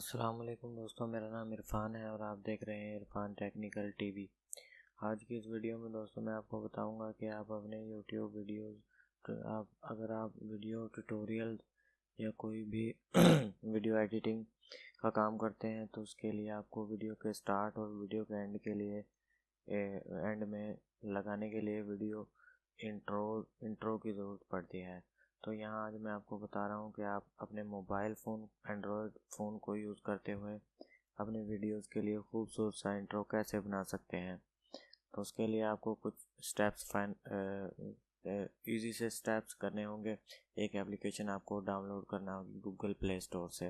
अस्सलाम वालेकुम दोस्तों, मेरा नाम इरफान है और आप देख रहे हैं इरफान टेक्निकल टीवी। आज की इस वीडियो में दोस्तों मैं आपको बताऊंगा कि आप अपने यूट्यूब वीडियोस अगर आप वीडियो ट्यूटोरियल या कोई भी वीडियो एडिटिंग का काम करते हैं तो उसके लिए आपको वीडियो के स्टार्ट और वीडियो के एंड के लिए एंड में लगाने के लिए वीडियो इंट्रो की ज़रूरत पड़ती है। तो यहाँ आज मैं आपको बता रहा हूँ कि आप अपने मोबाइल फ़ोन एंड्रॉयड फ़ोन को यूज़ करते हुए अपने वीडियोस के लिए खूबसूरत सा इंट्रो कैसे बना सकते हैं। तो उसके लिए आपको कुछ स्टेप्स इजी से स्टेप्स करने होंगे। एक एप्लीकेशन आपको डाउनलोड करना होगी गूगल प्ले स्टोर से।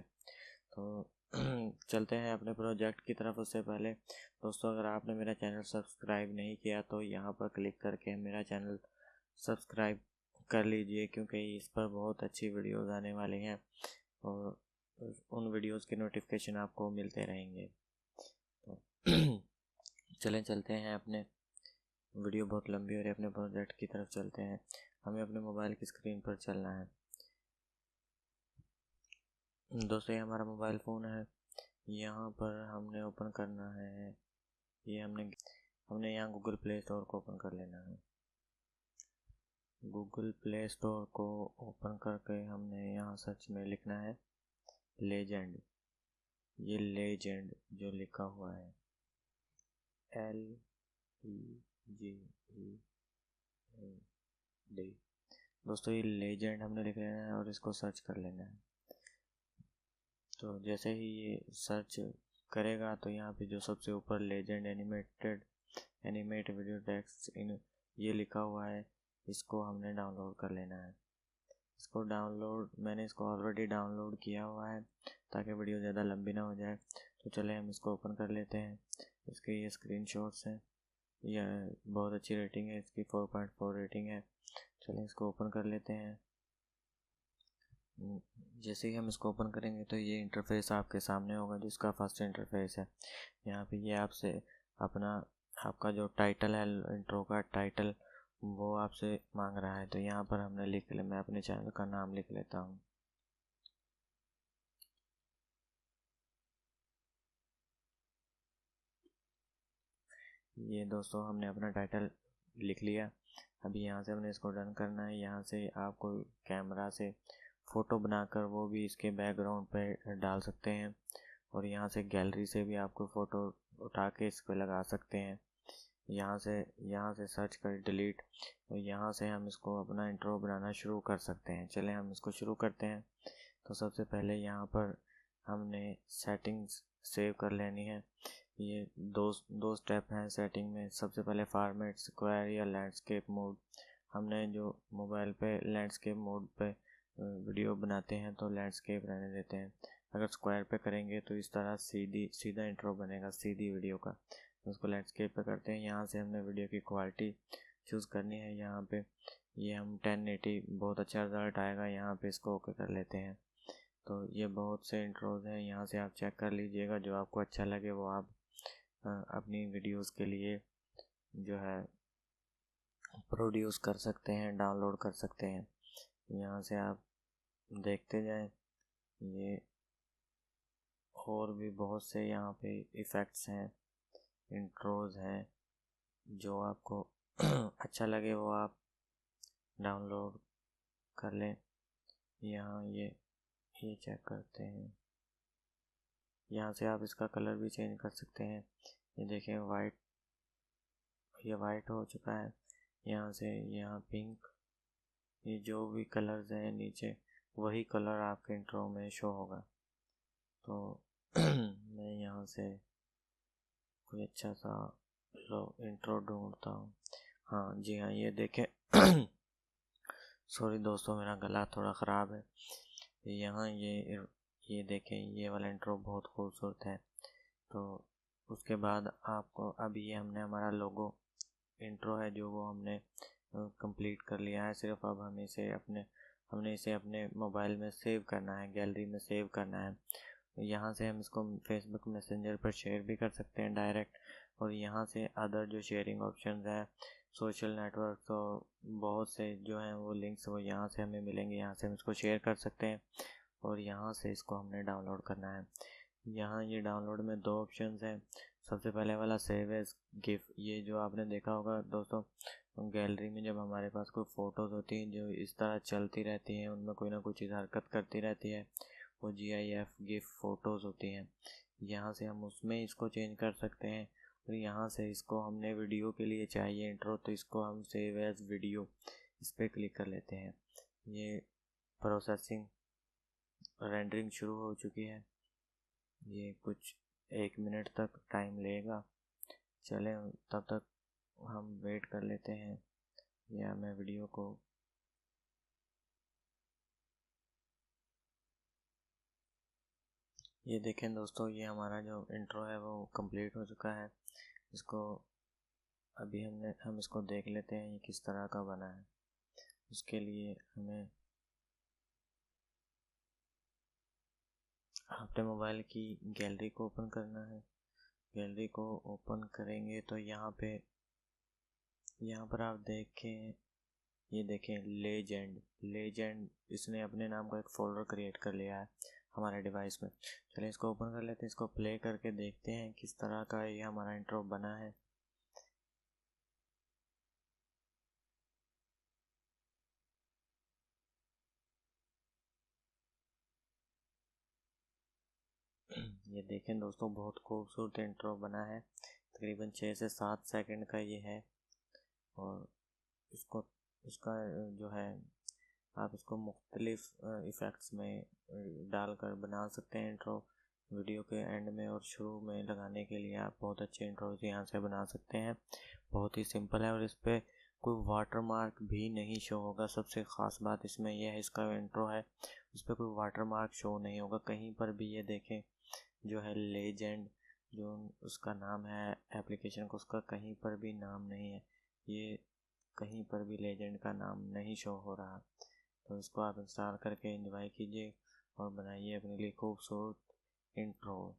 तो चलते हैं अपने प्रोजेक्ट की तरफ। उससे पहले दोस्तों, अगर आपने मेरा चैनल सब्सक्राइब नहीं किया तो यहाँ पर क्लिक करके मेरा चैनल सब्सक्राइब कर लीजिए, क्योंकि इस पर बहुत अच्छी वीडियोस आने वाली हैं और उन वीडियोस के नोटिफिकेशन आपको मिलते रहेंगे। तो चलते हैं अपने वीडियो बहुत लंबी हो रही है, अपने प्रोजेक्ट की तरफ चलते हैं। हमें अपने मोबाइल की स्क्रीन पर चलना है। दोस्तों, ये हमारा मोबाइल फ़ोन है। यहाँ पर हमने ओपन करना है, ये हमने यहाँ गूगल प्ले स्टोर को ओपन कर लेना है। गूगल प्ले स्टोर को ओपन करके हमने यहाँ सर्च में लिखना है लेजेंड। ये लेजेंड जो लिखा हुआ है LEGEND। दोस्तों, ये लेजेंड हमने लिख लेना है और इसको सर्च कर लेना है। तो जैसे ही ये सर्च करेगा तो यहाँ पे जो सबसे ऊपर legend animate video text in ये लिखा हुआ है, इसको हमने डाउनलोड कर लेना है। मैंने इसको ऑलरेडी डाउनलोड किया हुआ है ताकि वीडियो ज़्यादा लंबी ना हो जाए। तो चले हम इसको ओपन कर लेते हैं। इसके ये स्क्रीनशॉट्स हैं, यह बहुत अच्छी रेटिंग है इसकी, 4.4 रेटिंग है। चलें इसको ओपन कर लेते हैं। जैसे ही हम इसको ओपन करेंगे तो ये इंटरफेस आपके सामने होगा, जिसका फर्स्ट इंटरफेस है। यहाँ पे ये आपसे आपका जो टाइटल है, इंट्रो का टाइटल, वो आपसे मांग रहा है। तो यहाँ पर मैं अपने चैनल का नाम लिख लेता हूँ। ये दोस्तों, हमने अपना टाइटल लिख लिया। अभी यहाँ से हमने इसको डन करना है। यहाँ से आपको कैमरा से फ़ोटो बनाकर वो भी इसके बैकग्राउंड पे डाल सकते हैं, और यहाँ से गैलरी से भी आपको फ़ोटो उठा के इस पर लगा सकते हैं। यहाँ से सर्च कर डिलीट, तो यहाँ से हम इसको अपना इंट्रो बनाना शुरू कर सकते हैं। चलें हम इसको शुरू करते हैं। तो सबसे पहले यहाँ पर हमने सेटिंग्स सेव कर लेनी है। ये दो स्टेप हैं सेटिंग में। सबसे पहले फॉर्मेट स्क्वायर या लैंडस्केप मोड। हमने जो मोबाइल पे लैंडस्केप मोड पे वीडियो बनाते हैं तो लैंडस्केप रहने देते हैं। अगर स्क्वायर पे करेंगे तो इस तरह सीधा इंट्रो बनेगा सीधी वीडियो का। तो उसको लैंडस्केप पे करते हैं। यहाँ से हमने वीडियो की क्वालिटी चूज़ करनी है। यहाँ पे ये हम 1080 बहुत अच्छा रिज़ल्ट आएगा। यहाँ पे इसको ओके कर लेते हैं। तो ये बहुत से इंट्रोज हैं, यहाँ से आप चेक कर लीजिएगा, जो आपको अच्छा लगे वो आप अपनी वीडियोस के लिए जो है प्रोड्यूस कर सकते हैं, डाउनलोड कर सकते हैं। यहाँ से आप देखते जाएं। ये और भी बहुत से यहाँ पे इफ़ेक्ट्स हैं, इंट्रोज हैं, जो आपको अच्छा लगे वो आप डाउनलोड कर लें। यहाँ ये चेक करते हैं। यहाँ से आप इसका कलर भी चेंज कर सकते हैं। ये देखें, ये वाइट हो चुका है। यहाँ से यहाँ पिंक, ये जो भी कलर्स हैं नीचे वही कलर आपके इंट्रो में शो होगा। तो मैं यहाँ से कोई अच्छा सा इंट्रो ढूंढता हूँ। हाँ जी हाँ, ये देखें। सॉरी दोस्तों, मेरा गला थोड़ा ख़राब है। यहाँ ये देखें, ये वाला इंट्रो बहुत खूबसूरत है। तो उसके बाद आपको अभी ये हमारा लोगो इंट्रो है जो वो हमने कंप्लीट कर लिया है। सिर्फ अब हमने इसे अपने मोबाइल में सेव करना है, गैलरी में सेव करना है। यहाँ से हम इसको फेसबुक मैसेंजर पर शेयर भी कर सकते हैं डायरेक्ट, और यहाँ से अदर जो शेयरिंग ऑप्शंस हैं, सोशल नेटवर्क, तो बहुत से जो हैं वो लिंक्स वो यहाँ से हमें मिलेंगे। यहाँ से हम इसको शेयर कर सकते हैं और यहाँ से इसको हमने डाउनलोड करना है। यहाँ ये डाउनलोड में दो ऑप्शंस हैं। सबसे पहले वाला सेव एज गिफ, ये जो आपने देखा होगा दोस्तों, गैलरी में जब हमारे पास कोई फ़ोटोज़ होती हैं जो इस तरह चलती रहती हैं, उनमें कोई ना कोई चीज़ हरकत करती रहती है, वो GIF गिफ फ़ोटोज़ होती हैं। यहाँ से हम उसमें इसको चेंज कर सकते हैं। और यहाँ से इसको हमने वीडियो के लिए चाहिए इंट्रो, तो इसको हम सेव एज वीडियो इस पर क्लिक कर लेते हैं। ये प्रोसेसिंग रेंडरिंग शुरू हो चुकी है। ये कुछ 1 मिनट तक टाइम लेगा। चलें तब तक हम वेट कर लेते हैं, या मैं वीडियो को ये देखें दोस्तों, ये हमारा जो इंट्रो है वो कंप्लीट हो चुका है। इसको अभी हम इसको देख लेते हैं ये किस तरह का बना है। उसके लिए हमें अपने मोबाइल की गैलरी को ओपन करना है। गैलरी को ओपन करेंगे तो यहाँ पर आप देखें, ये देखें लेजेंड इसने अपने नाम का एक फ़ोल्डर क्रिएट कर लिया है हमारे डिवाइस में। चलिए इसको ओपन कर लेते हैं, इसको प्ले करके देखते हैं किस तरह का ये हमारा इंट्रो बना है। ये देखें दोस्तों, बहुत खूबसूरत इंट्रो बना है। तकरीबन 6 से 7 सेकंड का ये है। और इसका जो है, आप इसको मुख्तलिफ इफ़ेक्ट्स में डालकर बना सकते हैं इंट्रो। वीडियो के एंड में और शुरू में लगाने के लिए आप बहुत अच्छे इंट्रोज यहाँ से बना सकते हैं। बहुत ही सिंपल है और इस पर कोई वाटर मार्क भी नहीं शो होगा। सबसे ख़ास बात इसमें यह है, इसका इंट्रो है उस पर कोई वाटर मार्क शो नहीं होगा कहीं पर भी। ये देखें जो है लेजेंड, जो उसका नाम है एप्लीकेशन को, उसका कहीं पर भी नाम नहीं है। ये कहीं पर भी लेजेंड का नाम नहीं शो हो रहा। तो इसको आप इंस्टॉल करके एंजॉय कीजिए और बनाइए अपने लिए खूबसूरत इंट्रो।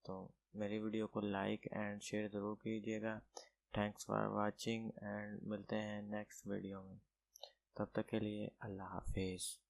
तो मेरी वीडियो को लाइक एंड शेयर ज़रूर कीजिएगा। थैंक्स फॉर वाचिंग एंड मिलते हैं नेक्स्ट वीडियो में। तब तक के लिए अल्लाह हाफिज़।